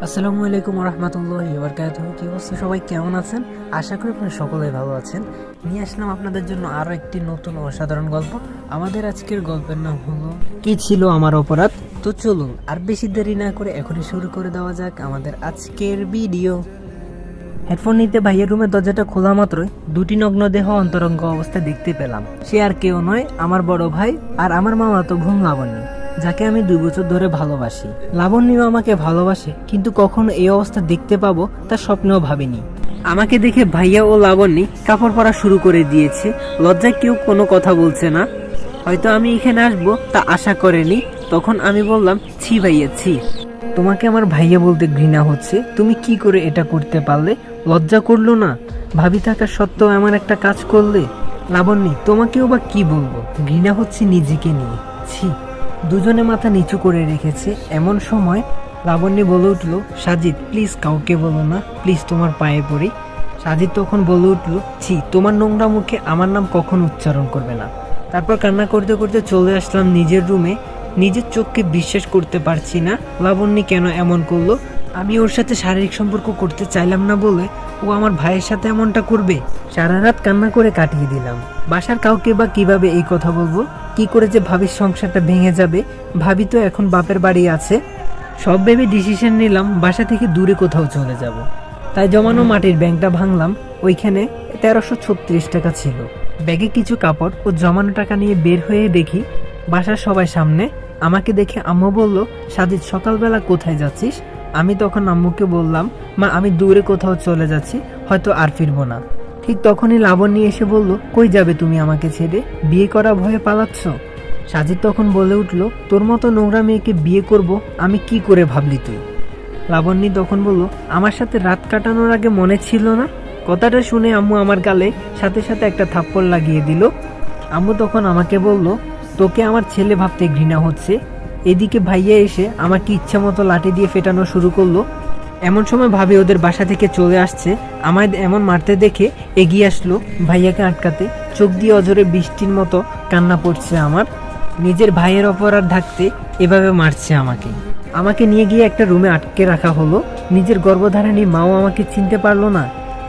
আসসালামু আলাইকুম রহমতুল্লাহি ওয়া বারাকাতুহু। কি অবস্থা সবাই, কেমন আছেন? আশা করি আপনারা সকলেই ভালো আছেন। নিয়ে আসলাম আপনাদের জন্য আরও একটি নতুন অসাধারণ গল্প। আমাদের আজকের গল্পের নাম হলো কি ছিল আমার অপরাধ। তো চলুন আর বেশি দেরি না করে এখনই শুরু করে দেওয়া যাক আমাদের আজকের ভিডিও। হেডফোন নিতে ভাইয়ের রুমের দরজাটা খোলা মাত্রই দুটি নগ্ন দেহ অন্তরঙ্গ অবস্থায় দেখতে পেলাম। সে আর কেউ নয়, আমার বড় ভাই আর আমার মামাতো বোন লাবণ্য, যাকে আমি 2 বছর ধরে ভালোবাসি। লাবণ্যও আমাকে ভালোবাসে, কিন্তু কখনো এই অবস্থা দেখতে পাবো তা স্বপ্নেও ভাবিনি। আমাকে দেখে ভাইয়া ও লাবণ্যী কাপড় পরা শুরু করে দিয়েছে। লজ্জায় কেউ কোনো কথা বলছে না। হয়তো আমি এখানে আসবো তা আশা করেনি। তখন আমি বললাম, ছি ভাইয়া ছি, তোমাকে আমার ভাইয়া বলতে ঘৃণা হচ্ছে। তুমি কি করে এটা করতে পারলে? লজ্জা করলো না? ভাবি থাকা সত্ত্বেও এমন একটা কাজ করলে। লাবণ্যী, তোমাকেও বা কি বলবো, ঘৃণা হচ্ছে নিজেকে নিয়ে, ছি। দুজনে মাথা নিচু করে রেখেছে। এমন সময় লাবণ্যী বলে উঠলো, সাজিদ প্লিজ কাউকে বলো না, প্লিজ তোমার পায়ে পড়ি। সাজিদ তখন বলে উঠলো, ছি, তোমার নোংরা মুখে আমার নাম কখনো উচ্চারণ করবে না। তারপর কান্না করতে করতে চলে আসলাম নিজের রুমে। নিজের চোখকে বিশ্বাস করতে পারছি না, লাবণ্যী কেন এমন করলো। আমি ওর সাথে শারীরিক সম্পর্ক করতে চাইলাম না বলে ও আমার ভাইয়ের সাথে এমনটা করবে। সারা রাত কান্না করে কাটিয়ে দিলাম। বাসার কাউকে বা কিভাবে এই কথা বলবো, কি করে যে ভাবির সংসারটা ভেঙে যাবে। ভাবি তো এখন বাপের বাড়ি আছে। সব ভেবে ডিসিশন নিলাম বাসা থেকে দূরে কোথাও চলে যাব। তাই জমানো মাটির ব্যাংকটা ভাঙলাম। ওইখানে 1336 টাকা ছিল। ব্যাগে কিছু কাপড় ও জমানো টাকা নিয়ে বের হয়ে দেখি বাসার সবাই সামনে। আমাকে দেখে আম্মু বলল, সাজিদ সকালবেলা কোথায় যাচ্ছিস? আমি তখন আম্মুকে বললাম, মা আমি দূরে কোথাও চলে যাচ্ছি, হয়তো আর ফিরবো না। ঠিক তখনই লাবণ্যী এসে বলল, কই যাবে তুমি আমাকে ছেড়ে? বিয়ে করা ভয়ে পালাচ্ছ? সাজিদ তখন বলে উঠল, তোর মতো নোংরা মেয়েকে বিয়ে করব আমি কি করে ভাবলি তুই? লাবণ্যী তখন বলল, আমার সাথে রাত কাটানোর আগে মনে ছিল না? কথাটা শুনে আম্মু আমার গালে সাথে সাথে একটা থাপ্পড় লাগিয়ে দিল। আম্মু তখন আমাকে বলল, তোকে আমার ছেলে ভাবতে ঘৃণা হচ্ছে। এদিকে ভাইয়া এসে আমাকে ইচ্ছা মতো লাঠি দিয়ে ফেটানো শুরু করলো। এমন সময় ভাবি ওদের বাসা থেকে চলে আসছে। আমায় এমন মারতে দেখে এগিয়ে আসলো ভাইয়াকে আটকাতে। চোখ দিয়ে অঝরে বৃষ্টির মতো কান্না পড়ছে আমার। নিজের ভাইয়ের অপরাধ ঢাকতে এভাবে মারছে আমাকে। আমাকে নিয়ে গিয়ে একটা রুমে আটকে রাখা হলো। নিজের গর্ভধারিণী মাও আমাকে চিনতে পারলো না।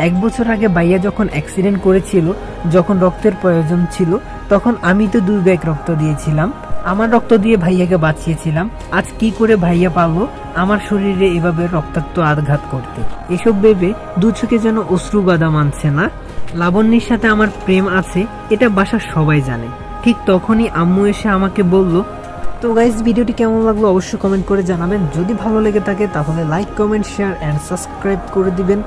1 বছর আগে ভাইয়া যখন অ্যাক্সিডেন্ট করেছিল, যখন রক্তের প্রয়োজন ছিল, তখন আমি তো 2 ব্যাগ রক্ত দিয়েছিলাম। আমার রক্ত দিয়ে ভাইয়াকে বাঁচিয়েছিলাম। আজ কি করে ভাইয়া পারলো আমার শরীরে এভাবে রক্তাক্ত আঘাত করতে? এসব ভেবে 2 চোখে যেন অশ্রু বাধা মানছে না। লাবণ্যের সাথে আমার প্রেম আছে, এটা বাসার সবাই জানে। ঠিক তখনই আম্মু এসে আমাকে বলল। তো গাইজ, ভিডিওটি কেমন লাগলো অবশ্যই কমেন্ট করে জানাবেন। যদি ভালো লেগে থাকে তাহলে like, comment, share and subscribe করে দিবেন।